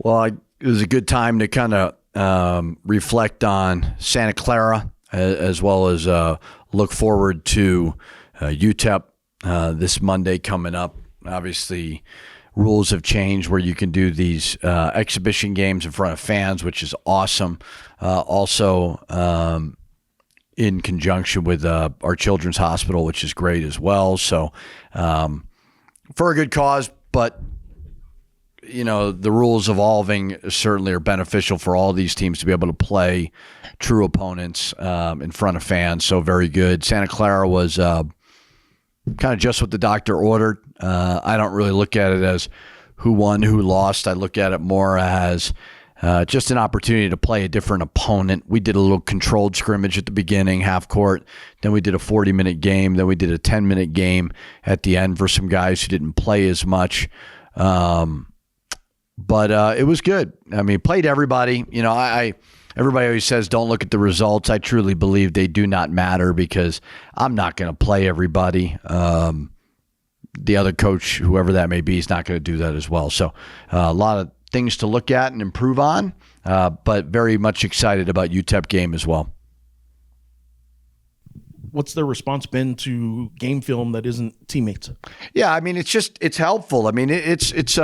Well, it was a good time to kind of reflect on Santa Clara as well as look forward to UTEP this Monday coming up. Obviously, rules have changed where you can do these exhibition games in front of fans, which is awesome. Also, in conjunction with our children's hospital, which is great as well. So, for a good cause, but the rules evolving certainly are beneficial for all these teams to be able to play true opponents in front of fans. So very good. Santa Clara was kind of just what the doctor ordered. I don't really look at it as who won, who lost. I look at it more as just an opportunity to play a different opponent. We did a little controlled scrimmage at the beginning, half court. Then we did a 40-minute game. Then we did a 10-minute game at the end for some guys who didn't play as much. But it was good. I mean, played everybody. Everybody always says don't look at the results. I truly believe they do not matter because I'm not going to play everybody. The other coach, whoever that may be, is not going to do that as well. So a lot of things to look at and improve on, but very much excited about UTEP game as well. What's their response been to game film that isn't teammates? Yeah, I mean, it's helpful. I mean, it's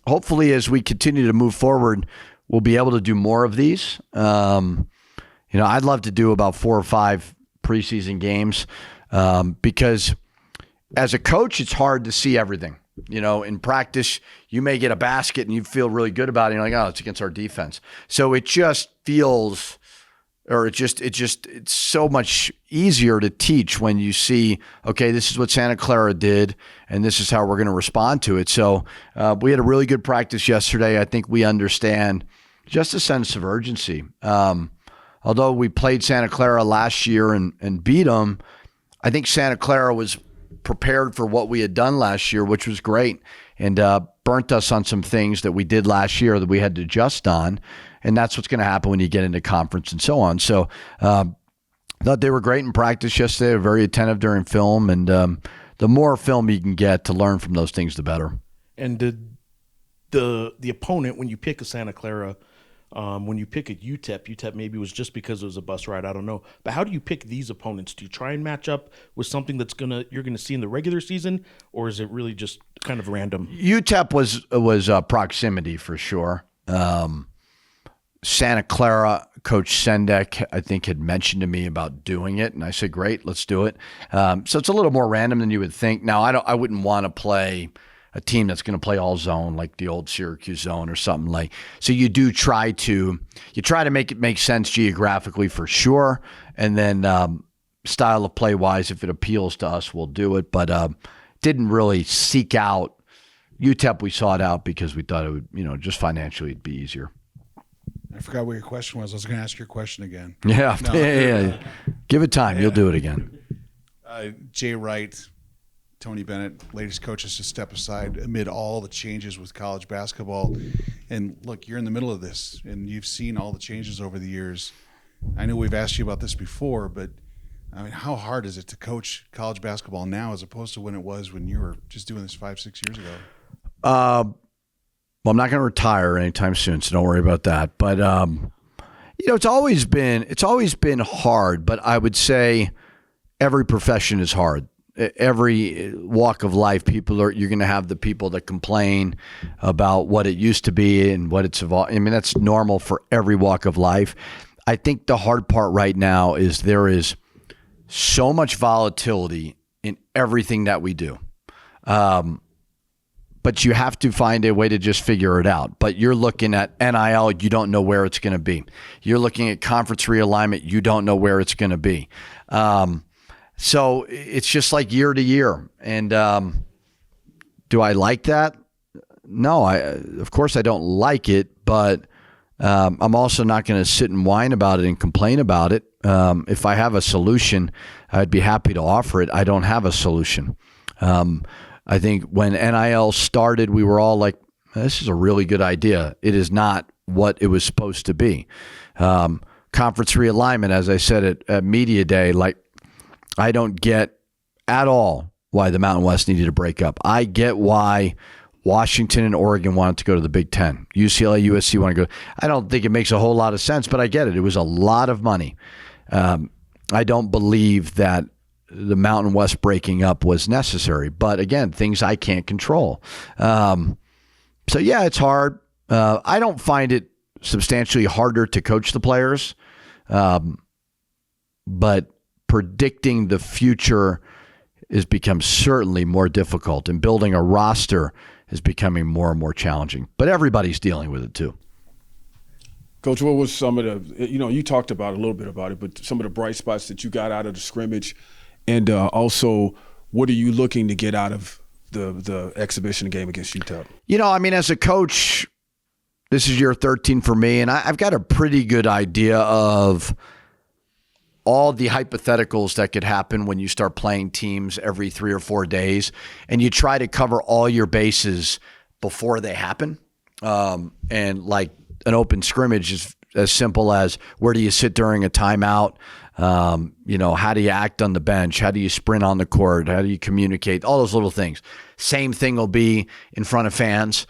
hopefully as we continue to move forward, we'll be able to do more of these. I'd love to do about 4 or 5 preseason games because as a coach, it's hard to see everything. In practice, you may get a basket and you feel really good about it. And you're like, oh, it's against our defense. So it just feels, or it's so much easier to teach when you see, okay, this is what Santa Clara did, and this is how we're going to respond to it. So we had a really good practice yesterday. I think we understand just a sense of urgency. Although we played Santa Clara last year and beat them, I think Santa Clara was prepared for what we had done last year, which was great, and burnt us on some things that we did last year that we had to adjust on. And that's what's going to happen when you get into conference and so on. So thought they were great in practice yesterday. They were very attentive during film. And the more film you can get to learn from those things, the better. And did the opponent, when you pick a Santa Clara, when you pick a UTEP maybe was just because it was a bus ride, I don't know. But how do you pick these opponents? Do you try and match up with something you're gonna see in the regular season, or is it really just kind of random? UTEP was proximity for sure. Santa Clara, Coach Sendek, I think, had mentioned to me about doing it, and I said, great, let's do it. So it's a little more random than you would think. Now, I wouldn't want to play a team that's going to play all zone like the old Syracuse zone or something like. So you try to make it make sense geographically for sure, and then style of play wise, if it appeals to us, we'll do it. But didn't really seek out UTEP. We sought out because we thought it would, just financially it'd be easier. I forgot what your question was. I was going to ask your question again. Yeah. No, yeah. Give it time. You'll do it again. Jay Wright, Tony Bennett, latest coaches to step aside amid all the changes with college basketball. And look, you're in the middle of this, and you've seen all the changes over the years. I know we've asked you about this before, but I mean, how hard is it to coach college basketball now as opposed to when it was when you were just doing this 5-6 years ago? Well, I'm not going to retire anytime soon, so don't worry about that. But it's always been hard. But I would say every profession is hard. Every walk of life, you're going to have the people that complain about what it used to be and what it's evolved. I mean, that's normal for every walk of life. I think the hard part right now is there is so much volatility in everything that we do. But you have to find a way to just figure it out. But you're looking at NIL, you don't know where it's going to be. You're looking at conference realignment, you don't know where it's going to be. So it's just like year to year. And do I like that? No, of course I don't like it, but I'm also not going to sit and whine about it and complain about it. If I have a solution, I'd be happy to offer it. I don't have a solution. I think when NIL started, we were all like, this is a really good idea. It is not what it was supposed to be. Conference realignment, as I said at Media Day, like I don't get at all why the Mountain West needed to break up. I get why Washington and Oregon wanted to go to the Big Ten. UCLA, USC want to go. I don't think it makes a whole lot of sense, but I get it. It was a lot of money. I don't believe that the Mountain West breaking up was necessary. But again, things I can't control. So yeah, it's hard. I don't find it substantially harder to coach the players. But predicting the future has become certainly more difficult, and building a roster is becoming more and more challenging. But everybody's dealing with it too. Coach, what was some of the, you talked about a little bit about it, but some of the bright spots that you got out of the scrimmage, and also what are you looking to get out of the exhibition game against UTEP? As a coach, this is year 13 for me, and I've got a pretty good idea of all the hypotheticals that could happen when you start playing teams every 3 or 4 days, and you try to cover all your bases before they happen. And like an open scrimmage is as simple as, where do you sit during a timeout? How do you act on the bench? How do you sprint on the court? How do you communicate? All those little things. Same thing will be in front of fans,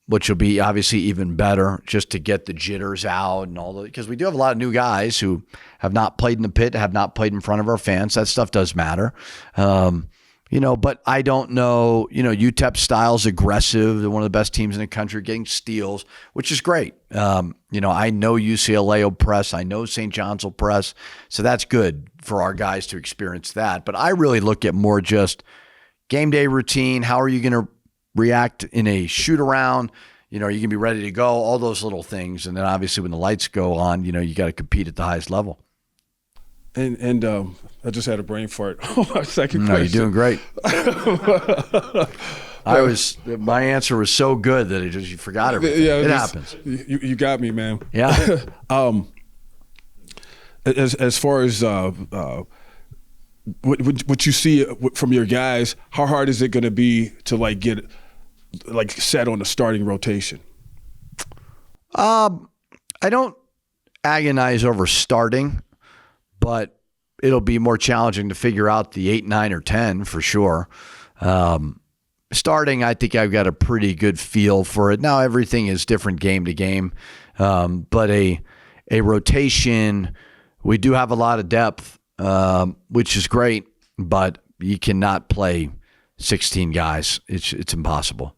which will be obviously even better, just to get the jitters out and all that. Because we do have a lot of new guys who have not played in the pit, have not played in front of our fans. That stuff does matter. But I don't know. UTEP style's aggressive. They're one of the best teams in the country, getting steals, which is great. I know UCLA will press. I know St. John's will press. So that's good for our guys to experience that. But I really look at more just game day routine. How are you going to react in a shoot around? Are you going to be ready to go? All those little things. And then obviously when the lights go on, you got to compete at the highest level. And I just had a brain fart. My second question. No, you're doing great. My answer was so good that you forgot everything. Yeah, it happens. You got me, man. Yeah. As far as what you see from your guys, how hard is it going to be to get set on the starting rotation? I don't agonize over starting, but it'll be more challenging to figure out the 8, 9, or 10 for sure. Starting, I think I've got a pretty good feel for it. Now, everything is different game to game, but a rotation, we do have a lot of depth, which is great, but you cannot play 16 guys. It's impossible.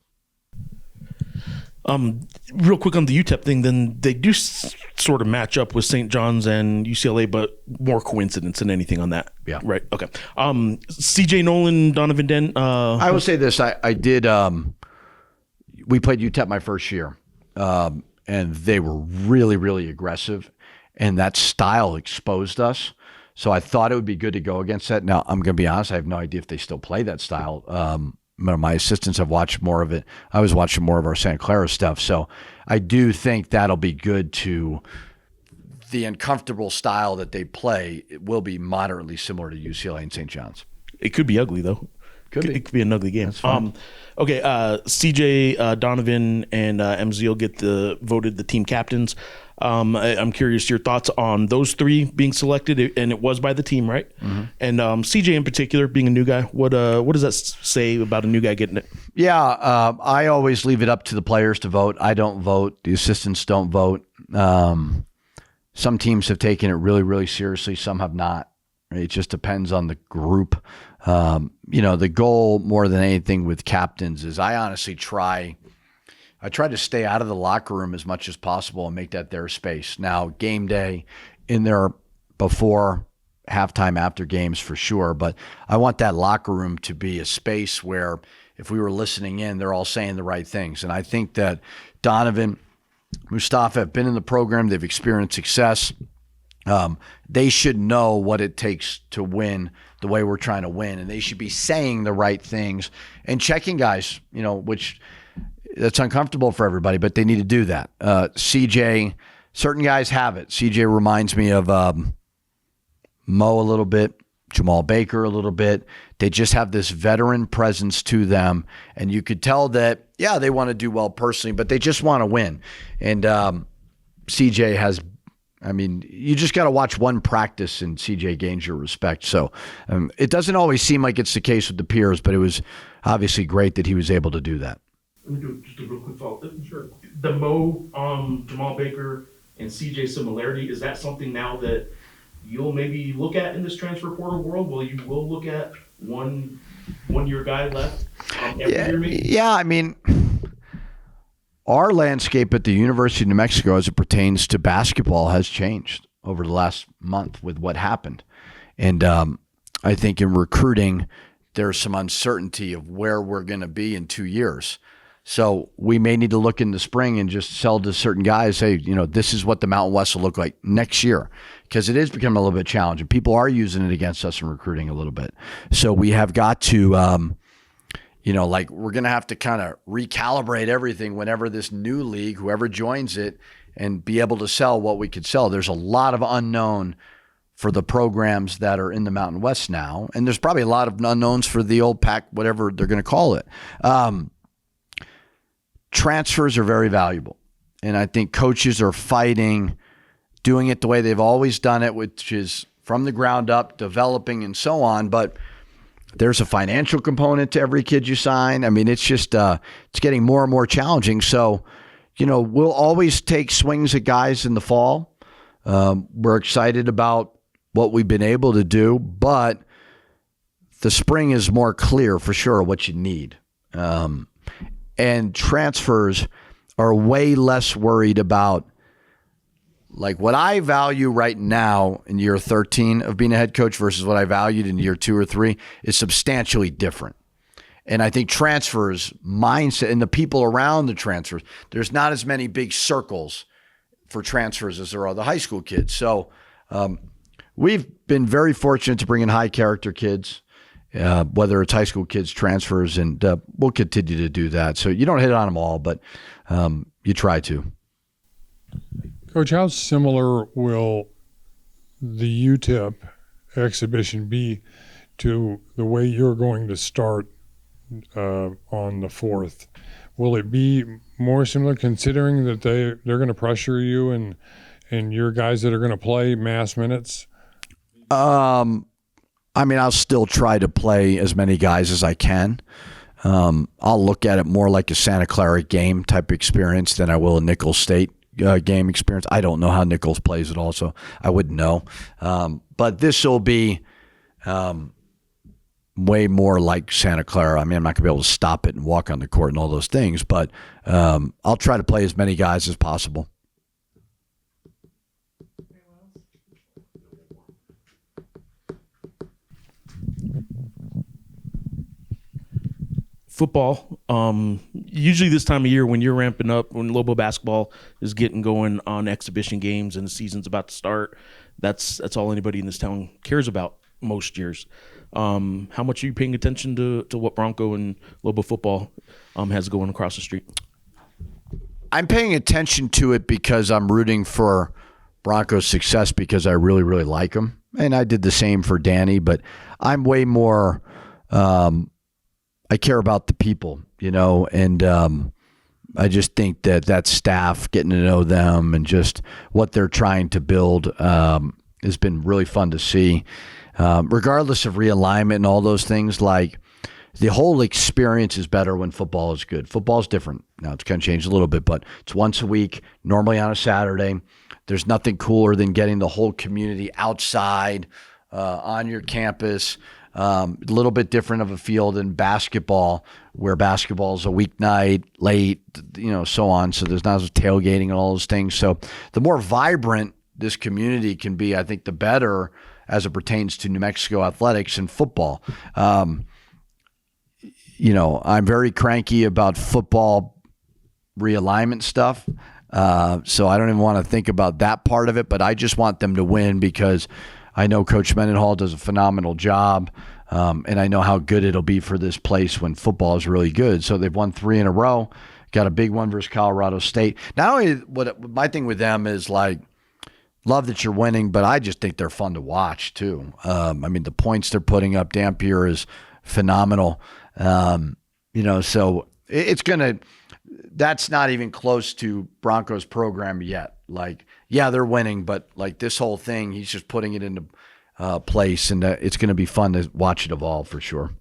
Real quick on the UTEP thing, then they do sort of match up with St. John's and UCLA, but more coincidence than anything on that. Yeah. Right. Okay. CJ Nolan, Donovan Den. I will say this. I did. We played UTEP my first year, and they were really, really aggressive, and that style exposed us. So I thought it would be good to go against that. Now, I'm going to be honest. I have no idea if they still play that style. My assistants have watched more of it. I was watching more of our Santa Clara stuff. So I do think that'll be good to the uncomfortable style that they play. It will be moderately similar to UCLA and St. John's. It could be ugly, though. It could be an ugly game. That's fine. Okay, CJ, Donovan, and MZL get voted the team captains. I'm curious your thoughts on those three being selected, and it was by the team, right? Mm-hmm. And CJ in particular, being a new guy, what does that say about a new guy getting it? Yeah, I always leave it up to the players to vote. I don't vote. The assistants don't vote. Some teams have taken it really, really seriously. Some have not. It just depends on the group. The goal more than anything with captains is I honestly try to stay out of the locker room as much as possible and make that their space. Now, game day in there before, halftime, after games for sure, but I want that locker room to be a space where if we were listening in, they're all saying the right things. And I think that Donovan, Mustafa have been in the program. They've experienced success. They should know what it takes to win the way we're trying to win, and they should be saying the right things and checking guys, which that's uncomfortable for everybody, but they need to do that. CJ, certain guys have it. CJ reminds me of Mo a little bit, Jamal Baker a little bit. They just have this veteran presence to them, and you could tell that, yeah, they want to do well personally, but they just want to win. And CJ has I mean, you just got to watch one practice and CJ gains your respect. So it doesn't always seem like it's the case with the peers, but it was obviously great that he was able to do that. Let me do just a real quick follow-up. Sure. The Jamal Baker, and CJ similarity, is that something now that you'll maybe look at in this transfer portal world? Will you look at one year guy left every year maybe? Yeah, I mean, our landscape at the University of New Mexico as it pertains to basketball has changed over the last month with what happened. And I think in recruiting, there's some uncertainty of where we're going to be in 2 years. So we may need to look in the spring and just sell to certain guys, hey, this is what the Mountain West will look like next year, because it is becoming a little bit challenging. People are using it against us in recruiting a little bit. So we have got to, we're going to have to kind of recalibrate everything whenever this new league, whoever joins it, and be able to sell what we could sell. There's a lot of unknown for the programs that are in the Mountain West now, and there's probably a lot of unknowns for the old pack, whatever they're going to call it. Transfers are very valuable, and I think coaches are fighting doing it the way they've always done it, which is from the ground up, developing and so on. But there's a financial component to every kid you sign. I mean, it's just it's getting more and more challenging. So, we'll always take swings at guys in the fall. We're excited about what we've been able to do, but the spring is more clear for sure what you need. And transfers are way less worried about, like, what I value right now in year 13 of being a head coach versus what I valued in year 2 or 3 is substantially different. And I think transfers, mindset, and the people around the transfers, there's not as many big circles for transfers as there are the high school kids. So we've been very fortunate to bring in high character kids, whether it's high school kids, transfers, and we'll continue to do that. So you don't hit on them all, but you try to. Coach, how similar will the UTEP exhibition be to the way you're going to start on the 4th? Will it be more similar, considering that they're going to pressure you and your guys that are going to play mass minutes? I mean, I'll still try to play as many guys as I can. I'll look at it more like a Santa Clara game type experience than I will a Nicholls State game experience. I don't know how Nicholls plays it all, so I wouldn't know. But this will be way more like Santa Clara. I mean, I'm not going to be able to stop it and walk on the court and all those things, but I'll try to play as many guys as possible. Football, usually this time of year when you're ramping up, when Lobo basketball is getting going on exhibition games and the season's about to start, that's all anybody in this town cares about most years. How much are you paying attention to what Bronco and Lobo football has going across the street? I'm paying attention to it because I'm rooting for Broncos' success because I really, really like them. And I did the same for Danny, but I'm way more I care about the people, and I just think that staff, getting to know them and just what they're trying to build has been really fun to see. Regardless of realignment and all those things, like the whole experience is better when football is good. Football's different. Now it's kind of changed a little bit, but it's once a week, normally on a Saturday. There's nothing cooler than getting the whole community outside on your campus. A little bit different of a feel than basketball, where basketball is a weeknight, late, so on. So there's not as tailgating and all those things. So the more vibrant this community can be, I think the better as it pertains to New Mexico athletics and football. I'm very cranky about football realignment stuff. So I don't even want to think about that part of it, but I just want them to win because I know Coach Mendenhall does a phenomenal job, and I know how good it'll be for this place when football is really good. So they've won 3 in a row, got a big one versus Colorado State. Not only my thing with them is like, love that you're winning, but I just think they're fun to watch too. The points they're putting up, Dampier is phenomenal. So it's going to – that's not even close to Broncos program yet. like, yeah, they're winning, but like this whole thing, he's just putting it into place, and it's going to be fun to watch it evolve for sure.